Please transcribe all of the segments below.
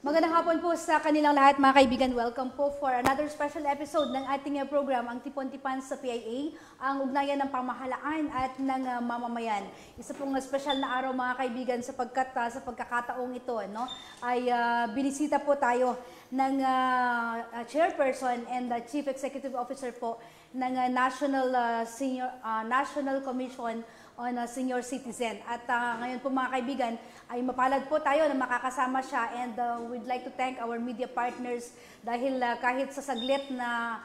Magandang hapon po sa kanilang lahat mga kaibigan. Welcome po for another special episode ng ating program, ang Tipon-Tipan sa PIA, ang ugnayan ng pamahalaan at ng mamamayan. Isa pong special na araw mga kaibigan sapagkat sa pagkakataong ito ay binisita po tayo ng chairperson and Chief Executive Officer po ng National Commission on Senior Citizen. At ngayon po mga kaibigan, ay mapalad po tayo na makakasama siya and we'd like to thank our media partners dahil kahit sa saglit na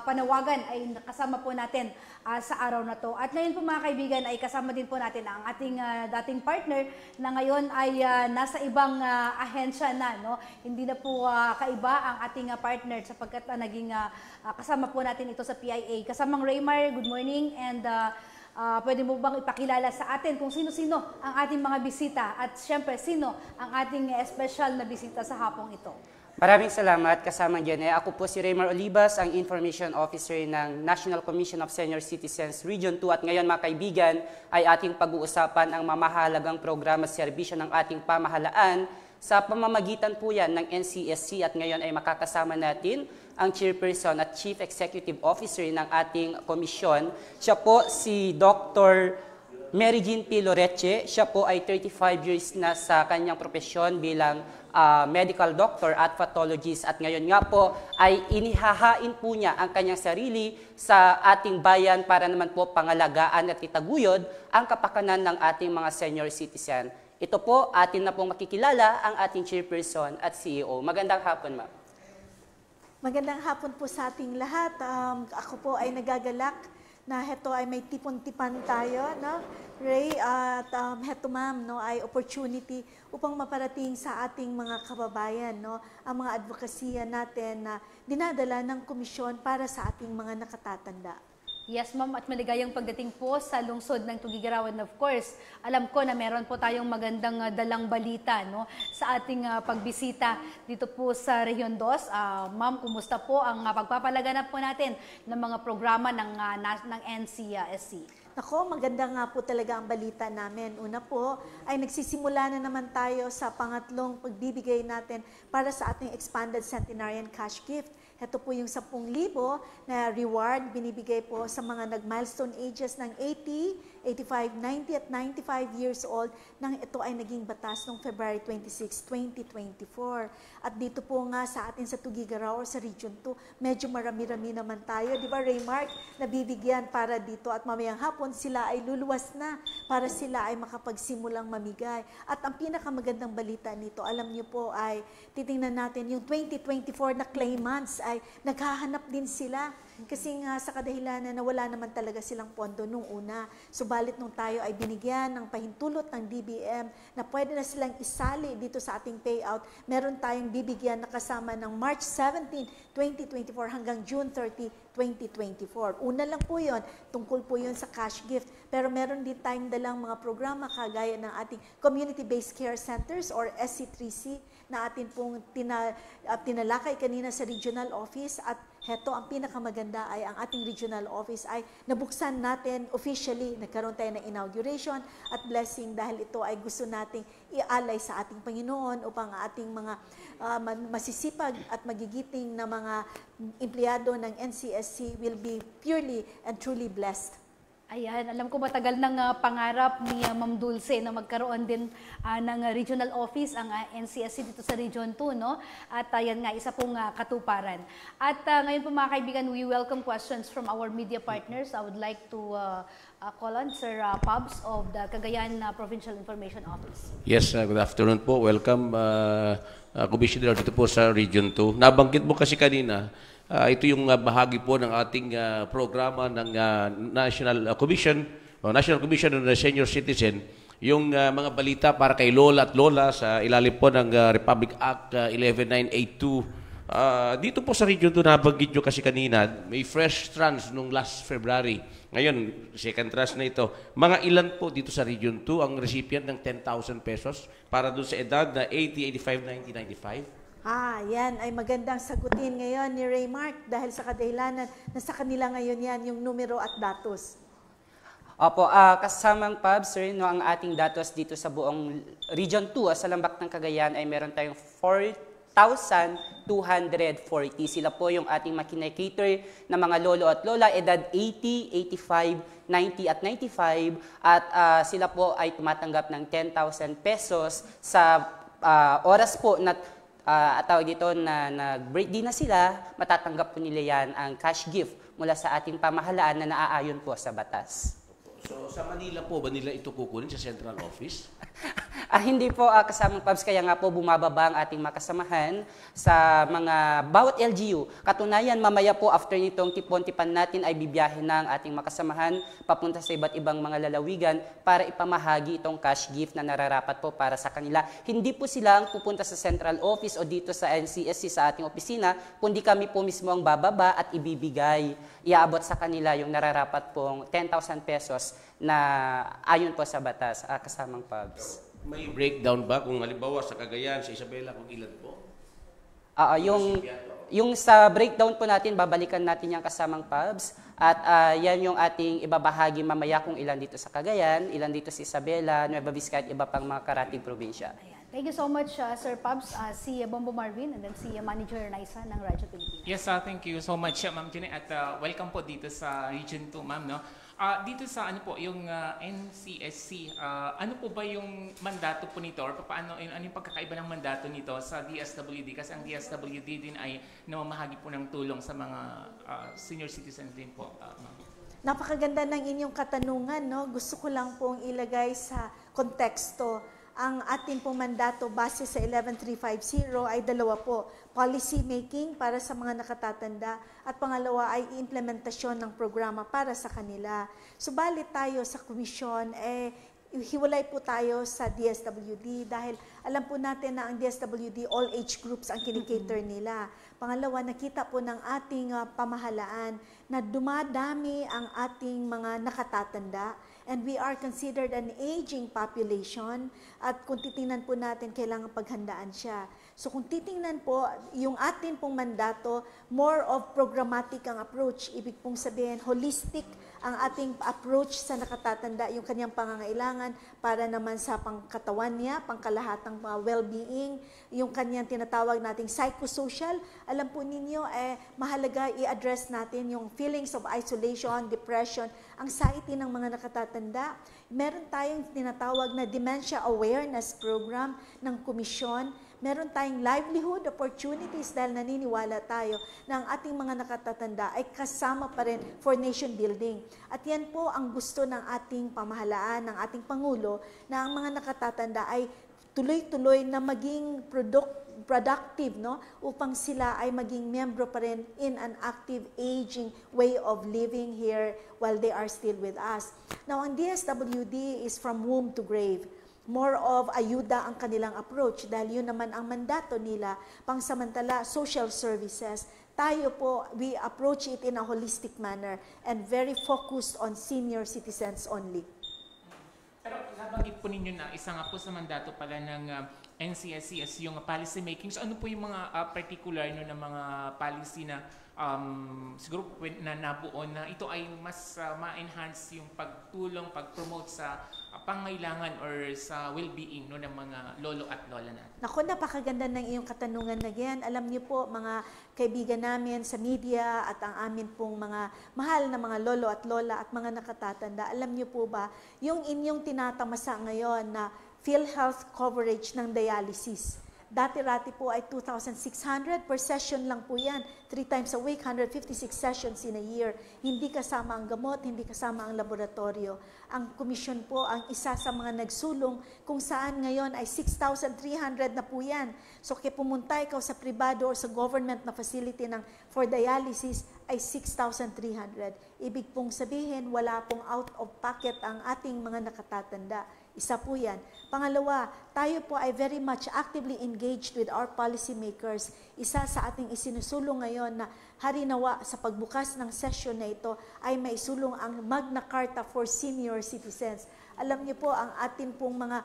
panawagan ay nakasama po natin sa araw na to. At ngayon po mga kaibigan ay kasama din po natin ang ating dating partner na ngayon ay nasa ibang ahensya na. Hindi na po kaiba ang ating partner sapagkat naging kasama po natin ito sa PIA. Kasamang Raymar, good morning, and pwede mo bang ipakilala sa atin kung sino-sino ang ating mga bisita at syempre sino ang ating special na bisita sa hapong ito? Maraming salamat. Kasama dyan ako po si Raymar Olivas, ang Information Officer ng National Commission of Senior Citizens Region 2. At ngayon mga kaibigan ay ating pag-uusapan ang mamahalagang programa at serbisyo ng ating pamahalaan sa pamamagitan po yan ng NCSC. At ngayon ay makakasama natin ang Chairperson at Chief Executive Officer ng ating komisyon. Siya po si Dr. Mary Jean P. Loreche. Siya po ay 35 years na sa kanyang profesyon bilang medical doctor at pathologist. At ngayon nga po ay inihahain po niya ang kanyang sarili sa ating bayan para naman po pangalagaan at itaguyod ang kapakanan ng ating mga senior citizen. Ito po, atin na pong makikilala ang ating Chairperson at CEO. Magandang hapon, ma'am. Magandang hapon po sa ating lahat. Ako po ay nagagalak na heto ay may tipon-tipan tayo, Ray, at heto ma'am, ay opportunity upang maparating sa ating mga kababayan, ang mga advokasya natin na dinadala ng komisyon para sa ating mga nakatatanda. Yes, ma'am, at maligayang pagdating po sa lungsod ng Tugigaraw. And of course, alam ko na meron po tayong magandang dalang balita sa ating pagbisita dito po sa Region 2. Ma'am, kumusta po ang pagpapalaganap po natin ng mga programa ng NCSC? Nako, maganda nga po talaga ang balita namin. Una po ay nagsisimula na naman tayo sa pangatlong pagbibigay natin para sa ating expanded centenarian cash gift. Ito po yung 10,000 na reward binibigay po sa mga nag-milestone ages ng 80, 85, 90 at 95 years old nang ito ay naging batas noong February 26, 2024. At dito po nga sa atin sa Tugigaraw or sa Region 2, medyo marami-rami naman tayo. Di ba, Raymark, nabibigyan para dito at mamayang hapon sila ay luluwas na para sila ay makapagsimulang mamigay. At ang pinakamagandang balita nito, alam niyo po ay titingnan natin yung 2024 na claimants ay naghahanap din sila kasi nga sa kadahilanan na wala naman talaga silang pondo nung una. Subalit nung tayo ay binigyan ng pahintulot ng DBM na pwede na silang isali dito sa ating payout, meron tayong bibigyan na kasama ng March 17, 2024 hanggang June 30, 2024. Una lang po yun, tungkol po yun sa cash gift. Pero meron din tayong dalang mga programa kagaya ng ating Community-Based Care Centers or SC3C na atin pong tinalakay kanina sa regional office. At heto, ang pinakamaganda ay ang ating regional office ay nabuksan natin officially, nagkaroon tayo ng inauguration at blessing dahil ito ay gusto nating ialay sa ating Panginoon upang ating mga masisipag at magigiting na mga empleyado ng NCSC will be purely and truly blessed. Ayan, alam ko matagal ng pangarap ni Ma'am Dulce na magkaroon din ng regional office ang NCSC dito sa Region 2, At yan nga, isa pong katuparan. At ngayon po mga kaibigan, we welcome questions from our media partners. I would like to call on Sir Pabs of the Cagayan Provincial Information Office. Yes, good afternoon po. Welcome, Commissioner, dito po sa Region 2. Nabanggit mo kasi kanina, ito yung bahagi po ng ating programa ng National Commission on the Senior Citizen, yung mga balita para kay Lola at Lola sa ilalim po ng Republic Act 11982. Dito po sa Region 2, nabanggit nyo kasi kanina, may fresh trans nung last February. Ngayon, second trans na ito. Mga ilan po dito sa Region 2 ang recipient ng 10,000 pesos para doon sa edad na 80, 85, 90, 95? Yan ay magandang sagutin ngayon ni Raymark dahil sa kadahilanan na sa kanila ngayon yan yung numero at datos. Opo, kasamang Pab, sir, ang ating datos dito sa buong Region 2 sa Lambak ng Cagayan ay meron tayong 4,240. Sila po yung ating makinikater na mga lolo at lola, edad 80, 85, 90 at 95. At sila po ay tumatanggap ng 10,000 pesos sa oras po na tawag dito na nag-break din na sila, matatanggap po nila yan ang cash gift mula sa ating pamahalaan na naaayon po sa batas. So sa Manila po ba nila ito kukunin sa central office? Hindi po kasamang PABS, kaya nga po bumababa ang ating makasamahan sa mga bawat LGU. Katunayan, mamaya po after nitong tipon-tipan natin ay bibiyahe na ang ating makasamahan papunta sa iba't ibang mga lalawigan para ipamahagi itong cash gift na nararapat po para sa kanila. Hindi po sila ang pupunta sa central office o dito sa NCSC sa ating opisina, kundi kami po mismo ang bababa at ibibigay. Iaabot sa kanila yung nararapat pong 10,000 pesos na ayon po sa batas kasamang PABS. May breakdown ba kung halimbawa sa Cagayan, sa Isabela, kung ilan po? Yung sa breakdown po natin, babalikan natin yung kasamang PABS at yan yung ating ibabahagi mamaya kung ilan dito sa Cagayan, ilan dito sa Isabela, Nueva Vizcaya at iba pang mga karating probinsya. Ayan. Thank you so much, Sir Pabs, si Bombo Marvin, and then si Manager Naisa ng Radyo Pilipinas. Yes, thank you so much, Ma'am Jenny, at welcome po dito sa Region 2, Ma'am. No? Dito sa ano po, yung NCSC, ano po ba yung mandato po nito or paano, ano yung pagkakaiba ng mandato nito sa DSWD? Kasi ang DSWD din ay namamahagi po ng tulong sa mga senior citizens din po, Ma'am. Napakaganda ng inyong katanungan, no? Gusto ko lang pong ilagay sa konteksto. Ang ating pong mandato base sa 11350 ay dalawa po, policy making para sa mga nakatatanda at pangalawa ay implementasyon ng programa para sa kanila. Subalit tayo sa komisyon, hiwalay po tayo sa DSWD dahil alam po natin na ang DSWD all age groups ang kinikater nila. Pangalawa, nakita po ng ating pamahalaan na dumadami ang ating mga nakatatanda and we are considered an aging population at kung titingnan po natin, kailangan paghandaan siya. So kung titingnan po, yung atin pong mandato, more of programmatic ang approach. Ibig pong sabihin, holistic ang ating approach sa nakatatanda, yung kanyang pangangailangan para naman sa pangkatawan niya, pangkalahatang well-being, yung kanyang tinatawag nating psychosocial. Alam po ninyo, mahalaga i-address natin yung feelings of isolation, depression, anxiety ng mga nakatatanda. Meron tayong tinatawag na Dementia Awareness Program ng Komisyon. Meron tayong livelihood opportunities dahil naniniwala tayo na ang ating mga nakatatanda ay kasama pa rin for nation building. At yan po ang gusto ng ating pamahalaan, ng ating Pangulo, na ang mga nakatatanda ay tuloy-tuloy na maging productive, no? Upang sila ay maging membro pa rin in an active aging way of living here while they are still with us. Now, ang DSWD is from womb to grave. More of ayuda ang kanilang approach dahil yun naman ang mandato nila, pangsamantala social services. Tayo po, we approach it in a holistic manner and very focused on senior citizens only. Pero nabanggit po ninyo na isa nga po sa mandato pala ng NCSC as yung policy making. So ano po yung mga particular no, na mga policy na siguro na nabuo na ito ay mas ma-enhance yung pagtulong, pag-promote sa pangailangan or sa well-being no, ng mga lolo at lola natin? Naku, napakaganda ng iyong katanungan na yan. Alam niyo po, mga kaibigan namin sa media at ang amin pong mga mahal na mga lolo at lola at mga nakatatanda, alam niyo po ba, yung inyong tinatamasa ngayon na PhilHealth coverage ng dialysis. Dati-rati po ay 2,600 per session lang po yan. 3 times a week, 156 sessions in a year. Hindi kasama ang gamot, hindi kasama ang laboratorio. Ang komisyon po ang isa sa mga nagsulong kung saan ngayon ay 6,300 na po yan. So kaya pumunta ikaw sa privado or sa government na facility ng for dialysis ay 6,300. Ibig pong sabihin, wala pong out of pocket ang ating mga nakatatanda. Isa po yan. Pangalawa, tayo po ay very much actively engaged with our policymakers. Isa sa ating isinusulong ngayon na harinawa sa pagbukas ng session na ito ay maisulong ang Magna Carta for Senior Citizens. Alam niyo po, ang atin pong mga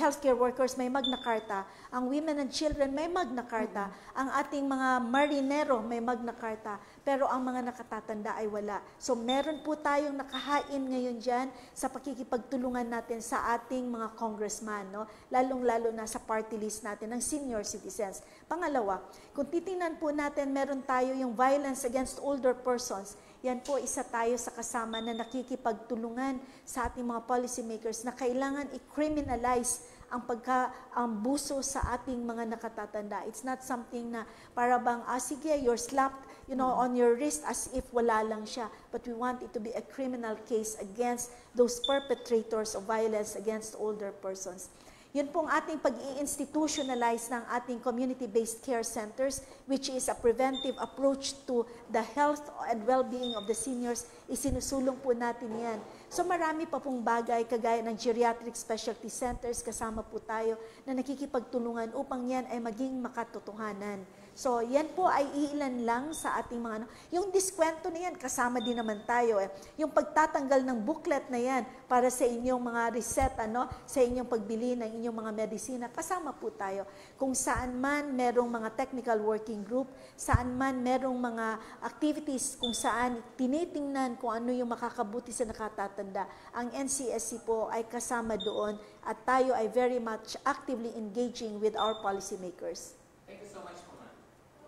healthcare workers may Magna Carta, ang women and children may Magna Carta, ang ating mga marinero may Magna Carta, pero ang mga nakatatanda ay wala. So meron po tayong nakahain ngayon dyan sa pakikipagtulungan natin sa ating mga congressman, no? Lalong-lalo na sa party list natin ng senior citizens. Pangalawa, kung titingnan po natin, meron tayo yung violence against older persons. Yan po, isa tayo sa kasama na nakikipagtulungan sa ating mga policymakers na kailangan i-criminalize ang buso sa ating mga nakatatanda. It's not something na para bang, sige, you're slapped, on your wrist as if wala lang siya. But we want it to be a criminal case against those perpetrators of violence against older persons. Yun pong ating pag-i-institutionalize ng ating community-based care centers, which is a preventive approach to the health and well-being of the seniors, isinusulong po natin yan. So marami pa pong bagay, kagaya ng geriatric specialty centers, kasama po tayo na nakikipagtulungan upang yan ay maging makatotohanan. So, yan po ay iilan lang sa ating mga Yung diskwento na yan, kasama din naman tayo. Yung pagtatanggal ng booklet na yan para sa inyong mga reseta, sa inyong pagbili ng inyong mga medisina, kasama po tayo. Kung saan man merong mga technical working group, saan man merong mga activities kung saan tinitingnan kung ano yung makakabuti sa nakatatanda, ang NCSC po ay kasama doon at tayo ay very much actively engaging with our policymakers. Thank you so much po, ma'am.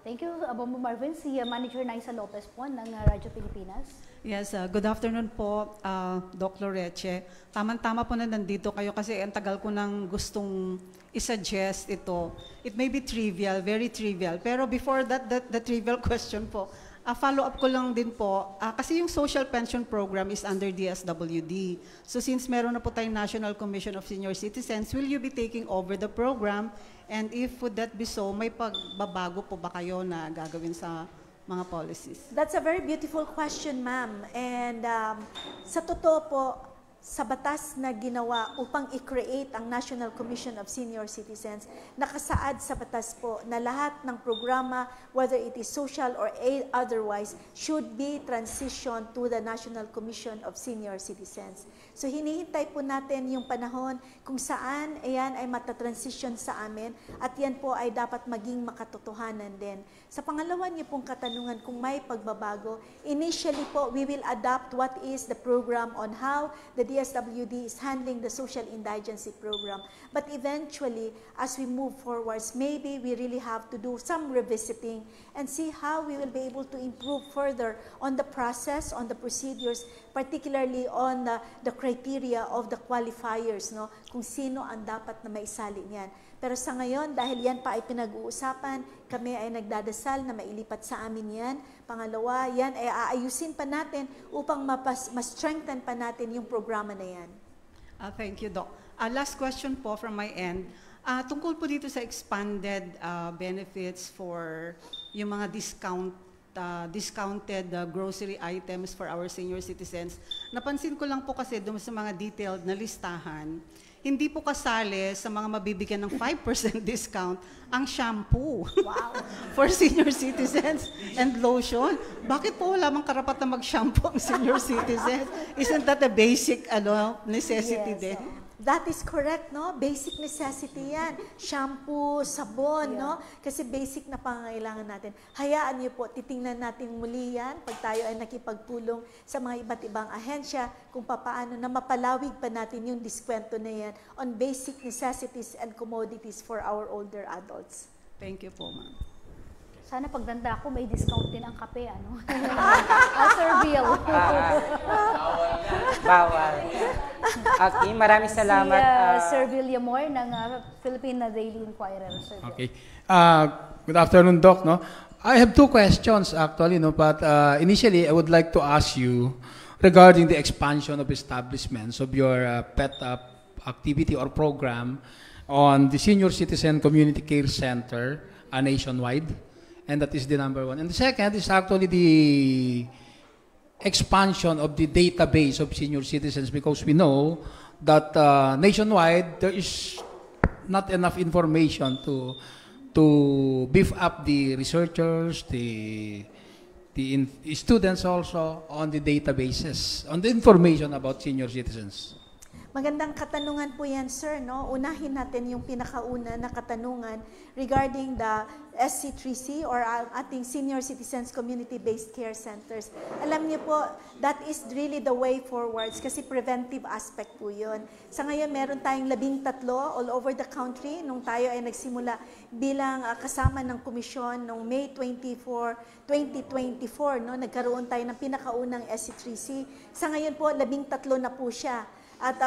Thank you, Bombo Marvin. Si Manager Naisa Lopez po ng Radyo Pilipinas. Yes, good afternoon po, Doc Loreche. Tama-tama po na nandito kayo kasi ang tagal ko nang gustong i-suggest ito. It may be trivial, very trivial. Pero before that, the trivial question po, follow-up ko lang din po, kasi yung social pension program is under DSWD. So since meron na po tayong National Commission of Senior Citizens, will you be taking over the program? And if would that be so, may pagbabago po ba kayo na gagawin sa mga policies? That's a very beautiful question, ma'am. And sa totoo po, sa batas na ginawa upang i-create ang National Commission of Senior Citizens, nakasaad sa batas po na lahat ng programa, whether it is social or otherwise, should be transitioned to the National Commission of Senior Citizens. So hinihintay po natin yung panahon kung saan ayan ay matatransition sa amin at yan po ay dapat maging makatotohanan din. Sa pangalawa niyo pong katanungan kung may pagbabago, initially po we will adopt what is the program on how the DSWD is handling the social indigency program. But eventually, as we move forwards, maybe we really have to do some revisiting and see how we will be able to improve further on the process, on the procedures, particularly on the criteria of the qualifiers, kung sino ang dapat na maisali niyan. Pero sa ngayon, dahil yan pa ay pinag-uusapan, kami ay nagdadasal na mailipat sa amin yan. Pangalawa, yan ay aayusin pa natin upang ma-strengthen pa natin yung programa na yan. Thank you, Doc. Last question po from my end. Tungkol po dito sa expanded benefits for yung mga discounted grocery items for our senior citizens. Napansin ko lang po kasi doon sa mga detailed na listahan, hindi po kasali sa mga mabibigyan ng 5% discount ang shampoo. Wow. For senior citizens and lotion. Bakit po wala mang karapat na mag-shampoo ang senior citizens? Isn't that a basic necessity din? That is correct, Basic necessity yan. Shampoo, sabon, Kasi basic na pangangailangan natin. Hayaan niyo po, titingnan natin muli yan pag tayo ay nakipagpulong sa mga iba't ibang ahensya kung paano na mapalawig pa natin yung diskwento na yan on basic necessities and commodities for our older adults. Thank you po, ma'am. Sana pagdanda ko, may discount din ang kape, Sir Bill. Bawal. Okay, maraming salamat. Si Sir Bill Yamor ng Philippine Daily Inquirer. Sir Bill. Okay. Good afternoon, Doc. I have two questions actually, but initially I would like to ask you regarding the expansion of establishments of your pet activity or program on the Senior Citizen Community Care Center nationwide. And that is the number one. And the second is actually the expansion of the database of senior citizens, because we know that nationwide there is not enough information to beef up the researchers, the students also on the databases, on the information about senior citizens. Magandang katanungan po yan, sir. No? Unahin natin yung pinakauna na katanungan regarding the SC3C or ating Senior Citizens Community-Based Care Centers. Alam niyo po, that is really the way forwards kasi preventive aspect po yun. Sa ngayon, meron tayong 13 all over the country nung tayo ay nagsimula bilang kasama ng komisyon noong May 24, 2024. No? Nagkaroon tayo ng pinakaunang SC3C. Sa ngayon po, 13 na po siya. At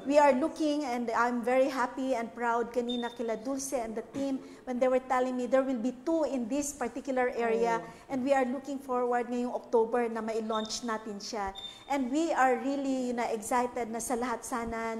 we are looking, and I'm very happy and proud kanina kila Dulce and the team when they were telling me there will be 2 in this particular area, and we are looking forward ngayong October na mai-launch natin siya. And we are really excited na sa lahat sana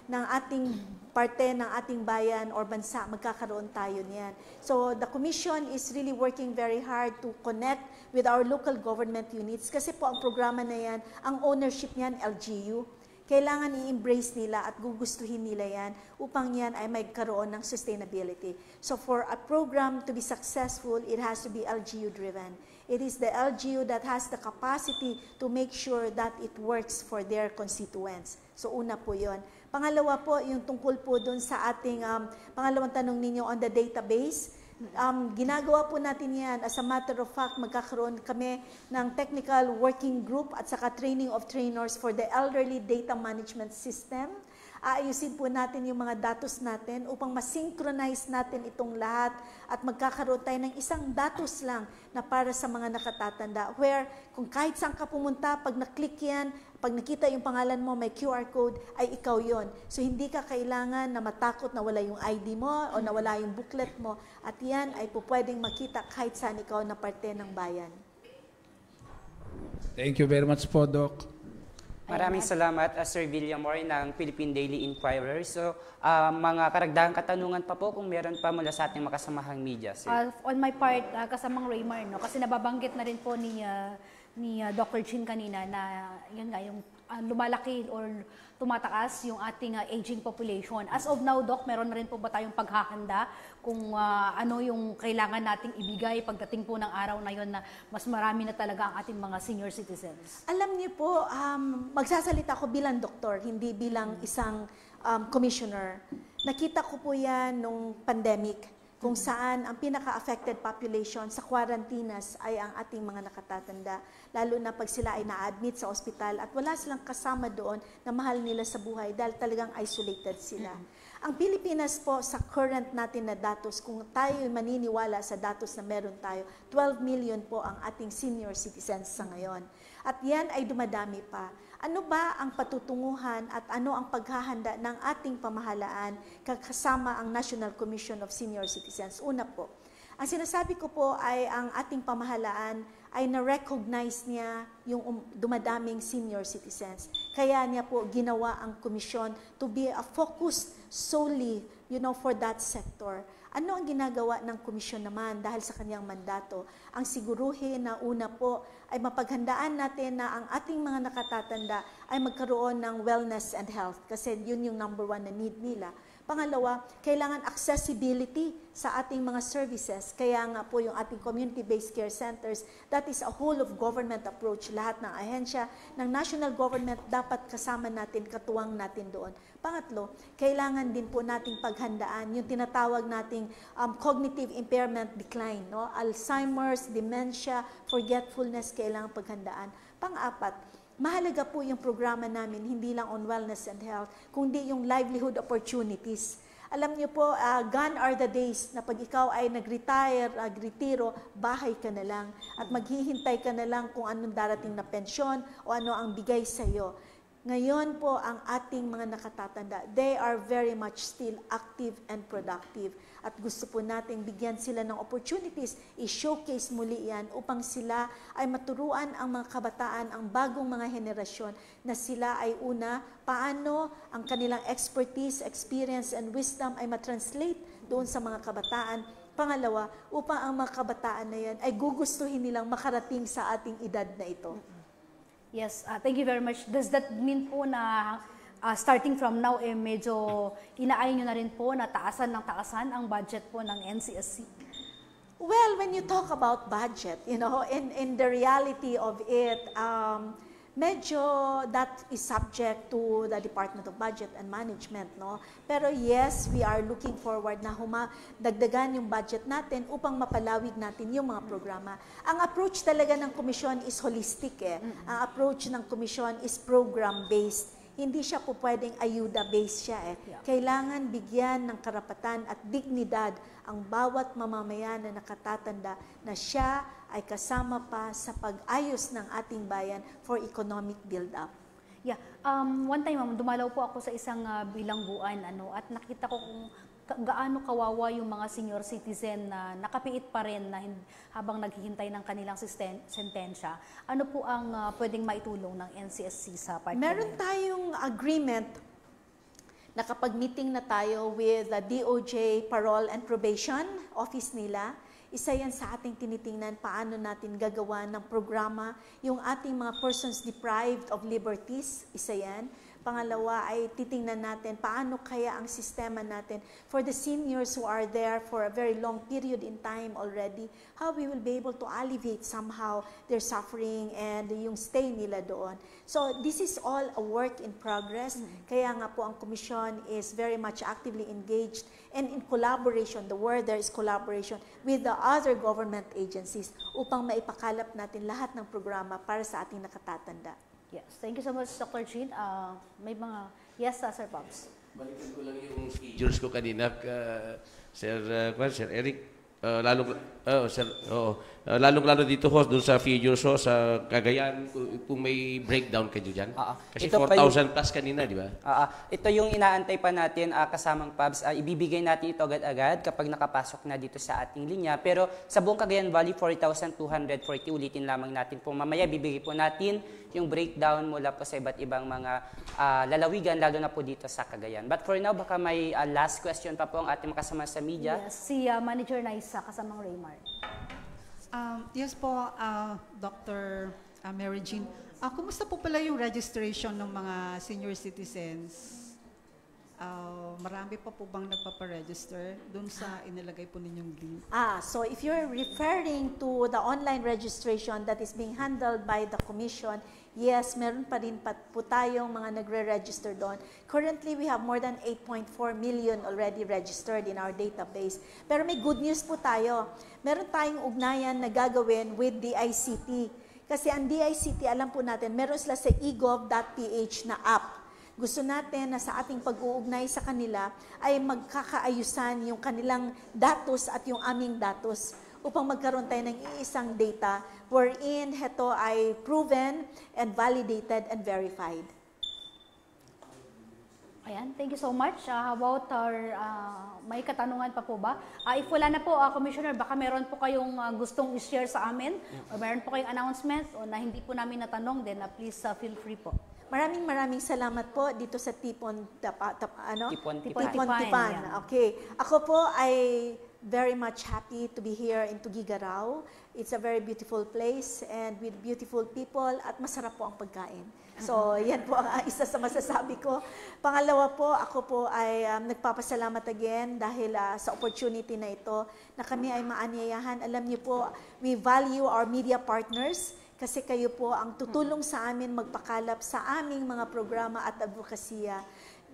ng ating parte ng ating bayan or bansa, magkakaroon tayo niyan. So the Commission is really working very hard to connect with our local government units kasi po ang programa na yan, ang ownership niyan LGU. Kailangan i-embrace nila at gugustuhin nila yan upang yan ay magkaroon ng sustainability. So for a program to be successful, it has to be LGU-driven. It is the LGU that has the capacity to make sure that it works for their constituents. So una po yon. Pangalawa po, yung tungkol po dun sa ating, pangalawang tanong ninyo on the database. Ginagawa po natin yan. As a matter of fact, magkakaroon kami ng technical working group at saka training of trainers for the elderly data management system. Aayusin po natin yung mga datos natin upang masynchronize natin itong lahat at magkakaroon tayo ng isang datos lang na para sa mga nakatatanda where kung kahit saan ka pumunta, pag na-click yan, pag nakita yung pangalan mo, may QR code, ay ikaw yon. So hindi ka kailangan na matakot na wala yung ID mo o na wala yung booklet mo at yan ay po pwedeng makita kahit saan ikaw na parte ng bayan. Thank you very much po, Doc. Maraming salamat, Sir Villamor ng Philippine Daily Inquirer. So, mga karagdagang katanungan pa po kung meron pa mula sa ating makasamahang media, sir. On my part, kasamang Raymar, no? Kasi nababanggit na rin po ni Dr. Chin kanina na yun nga, yung lumalaki or tumataas yung ating aging population. As of now, Doc, meron na rin po ba tayong paghahanda kung ano yung kailangan nating ibigay pagdating po ng araw na yun na mas marami na talaga ang ating mga senior citizens? Alam niyo po, magsasalita ko bilang doktor, hindi bilang isang commissioner. Nakita ko po yan nung pandemic, kung saan ang pinaka-affected population sa quarantinas ay ang ating mga nakatatanda. Lalo na pag sila ay na-admit sa ospital at wala silang kasama doon na mahal nila sa buhay dahil talagang isolated sila. Ang Pilipinas po sa current natin na datos, kung tayo maniniwala sa datos na meron tayo, 12 million po ang ating senior citizens sa ngayon. At yan ay dumadami pa. Ano ba ang patutunguhan at ano ang paghahanda ng ating pamahalaan kasama ang National Commission of Senior Citizens? Una po, ang sinasabi ko po ay ang ating pamahalaan ay na-recognize niya yung dumadaming senior citizens. Kaya niya po ginawa ang komisyon to be a focus solely, for that sector. Ano ang ginagawa ng komisyon naman dahil sa kanyang mandato? Ang siguruhin na una po ay mapaghandaan natin na ang ating mga nakatatanda ay magkaroon ng wellness and health kasi yun yung number 1 na need nila. Pangalawa, kailangan accessibility sa ating mga services. Kaya nga po yung ating community-based care centers, that is a whole of government approach. Lahat ng ahensya ng national government dapat kasama natin, katuwang natin doon. Pangatlo, kailangan din po nating paghandaan yung tinatawag nating cognitive impairment decline. No? Alzheimer's, dementia, forgetfulness, kailangan paghandaan. Pang-apat, mahalaga po yung programa namin, hindi lang on wellness and health, kundi yung livelihood opportunities. Alam niyo po, gone are the days na pag ikaw ay nag-retire, nag-retiro, bahay ka na lang at maghihintay ka na lang kung anong darating na pensyon o ano ang bigay sa iyo. Ngayon po, ang ating mga nakatatanda, they are very much still active and productive. At gusto po natin bigyan sila ng opportunities, i-showcase muli yan upang sila ay maturuan ang mga kabataan, ang bagong mga henerasyon na sila ay una, paano ang kanilang expertise, experience, and wisdom ay matranslate doon sa mga kabataan. Pangalawa, upang ang mga kabataan na yan ay gugustuhin nilang makarating sa ating edad na ito. Yes, thank you very much. Does that mean po na starting from now, medyo inaay nyo na rin po na taasan ang budget po ng NCSC? Well, when you talk about budget, in the reality of it, medyo that is subject to the Department of Budget and Management, no? Pero yes, we are looking forward na dagdagan yung budget natin upang mapalawig natin yung mga programa. Ang approach talaga ng komisyon is holistic eh. Ang approach ng komisyon is program-based. Hindi siya po pwedeng ayuda-based siya eh. Kailangan bigyan ng karapatan at dignidad ang bawat mamamayan na nakatatanda na siya ay kasama pa sa pag-ayos ng ating bayan for economic build-up. Yeah, one time ma'am, dumalaw po ako sa isang bilangguan at nakita ko kung gaano kawawa yung mga senior citizen na nakapiit pa rin na habang naghihintay ng kanilang sentensya. Ano po ang pwedeng maitulong ng NCSC sa part? Meron tayong agreement na kapag meeting na tayo with the DOJ Parole and Probation Office nila, isa yan sa ating tinitingnan paano natin gagawa ng programa yung ating mga persons deprived of liberties, isa yan. Pangalawa ay titingnan natin paano kaya ang sistema natin for the seniors who are there for a very long period in time already, how we will be able to alleviate somehow their suffering and yung stay nila doon. So this is all a work in progress. Kaya nga po ang komisyon is very much actively engaged and in collaboration, the word there is collaboration, with the other government agencies upang maipakalap natin lahat ng programa para sa ating nakatatanda. Yes, thank you so much, Dr. Jean. May mga, yes, Sir Pops. Balikan ko lang yung schedules ko kanina, Sir Eric. Lalong-lalo dito ho, dun sa figures ho, sa Cagayan, kung may breakdown kayo dyan. Kasi 4,000 plus kanina, di ba? Ito yung inaantay pa natin, kasamang Pabs. Ibibigay natin ito agad-agad kapag nakapasok na dito sa ating linya. Pero sa buong Cagayan Valley, 4,240, ulitin lamang natin po. Mamaya, bibigay po natin yung breakdown mula po sa iba't ibang mga lalawigan, lalo na po dito sa Cagayan. But for now, baka may last question pa po ang ating makasama sa media. Yes, si Manager Naisa, kasamang Raymar. Yes po, Dr. Mary Jean. Kumusta po pala yung registration ng mga senior citizens? Marami pa po bang nagpaparegister dun sa inilagay po ninyong link? So if you're referring to the online registration that is being handled by the Commission, yes, meron pa rin po tayong mga nagre-register doon. Currently, we have more than 8.4 million already registered in our database. Pero may good news po tayo. Meron tayong ugnayan na gagawin with DICT. Kasi ang DICT, alam po natin, meron sila sa egov.ph na app. Gusto natin na sa ating pag-uugnay sa kanila ay magkakaayusan yung kanilang datos at yung aming datos upang magkaroon tayo ng iisang data wherein ito ay proven and validated and verified. Ayan, thank you so much. How about our, may katanungan pa po ba? If wala na po, Commissioner, baka meron po kayong gustong i-share sa amin o meron po kayong announcement o na hindi po namin natanong, then please feel free po. Maraming salamat po dito sa Tipon Tipon-Tipan. Yeah. Okay. Ako po ay very much happy to be here in Tuguegarao. It's a very beautiful place and with beautiful people at masarap po ang pagkain. So, yan po ang isa sa masasabi ko. Pangalawa po, ako po ay nagpapasalamat again dahil sa opportunity na ito na kami ay maanyayahan. Alam niyo po, we value our media partners kasi kayo po ang tutulong sa amin magpakalap sa aming mga programa at advokasya.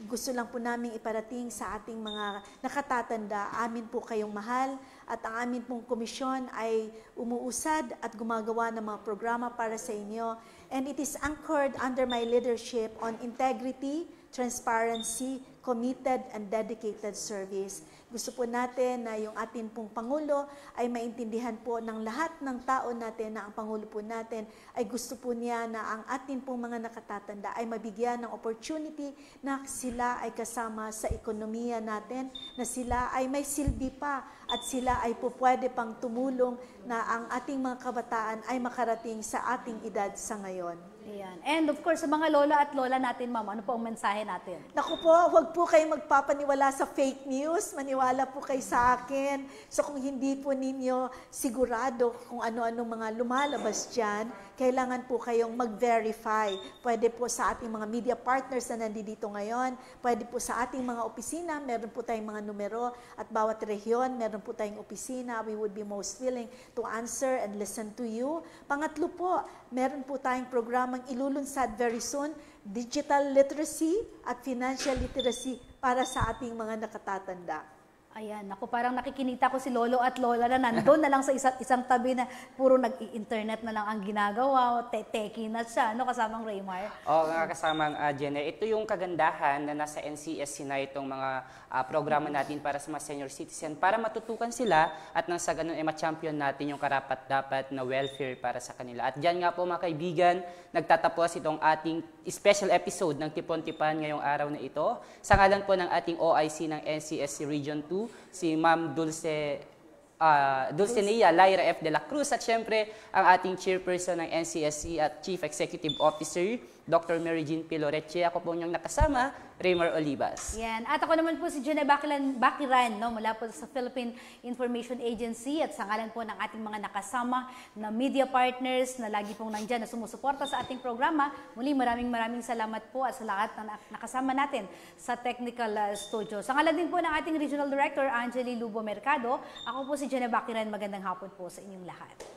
Gusto lang po namin iparating sa ating mga nakatatanda, amin po kayong mahal at ang amin pong komisyon ay umuusad at gumagawa ng mga programa para sa inyo. And it is anchored under my leadership on integrity, transparency, committed and dedicated service. Gusto po natin na yung ating pong Pangulo ay maintindihan po ng lahat ng tao natin na ang Pangulo po natin ay gusto po niya na ang ating pong mga nakatatanda ay mabigyan ng opportunity na sila ay kasama sa ekonomiya natin, na sila ay may silbi pa at sila ay po pwede pang tumulong na ang ating mga kabataan ay makarating sa ating edad sa ngayon. Ayan. And of course, sa mga lola at lola natin, ma'am, ano po ang mensahe natin? Naku po, huwag po kayong magpapaniwala sa fake news. Maniwala po kayo sa akin. So kung hindi po ninyo sigurado kung ano-ano mga lumalabas dyan, kailangan po kayong mag-verify. Pwede po sa ating mga media partners na nandito ngayon, pwede po sa ating mga opisina, meron po tayong mga numero at bawat rehiyon, meron meron po tayong opisina, we would be most willing to answer and listen to you. Pangatlo po, meron po tayong programang ilulunsad very soon, digital literacy at financial literacy para sa ating mga nakatatanda. Ayan, ako parang nakikinita ko si Lolo at Lola na nandun na lang sa isang tabi na puro nag-internet na lang ang ginagawa, teki na siya, no, kasamang Raymar. Oo, nga kasamang Jenna. Ito yung kagandahan na nasa NCSC na itong mga programa natin para sa mga senior citizen para matutukan sila at nang sa ganun ay ma-champion natin yung karapat-dapat na welfare para sa kanila. At dyan nga po mga kaibigan, nagtatapos itong ating special episode ng Tipon-Tipan ngayong araw na ito. Sa ngalan po ng ating OIC ng NCSC Region 2, si Ma'am Dulcinea Lyra F. de la Cruz at syempre ang ating chairperson ng NCSC at Chief Executive Officer, Dr. Mary Jean Piloreche. Ako po niyong nakasama, Raymar Olivas. Yan. At ako naman po si Jenna Bakiran, no, mula po sa Philippine Information Agency at sa ngalan po ng ating mga nakasama na media partners na lagi pong nandyan na sumusuporta sa ating programa. Muli maraming salamat po at sa lahat na nakasama natin sa technical studio. Sa ngalan din po ng ating Regional Director, Angeli Lubo Mercado, ako po si Jenna Bakiran. Magandang hapon po sa inyong lahat.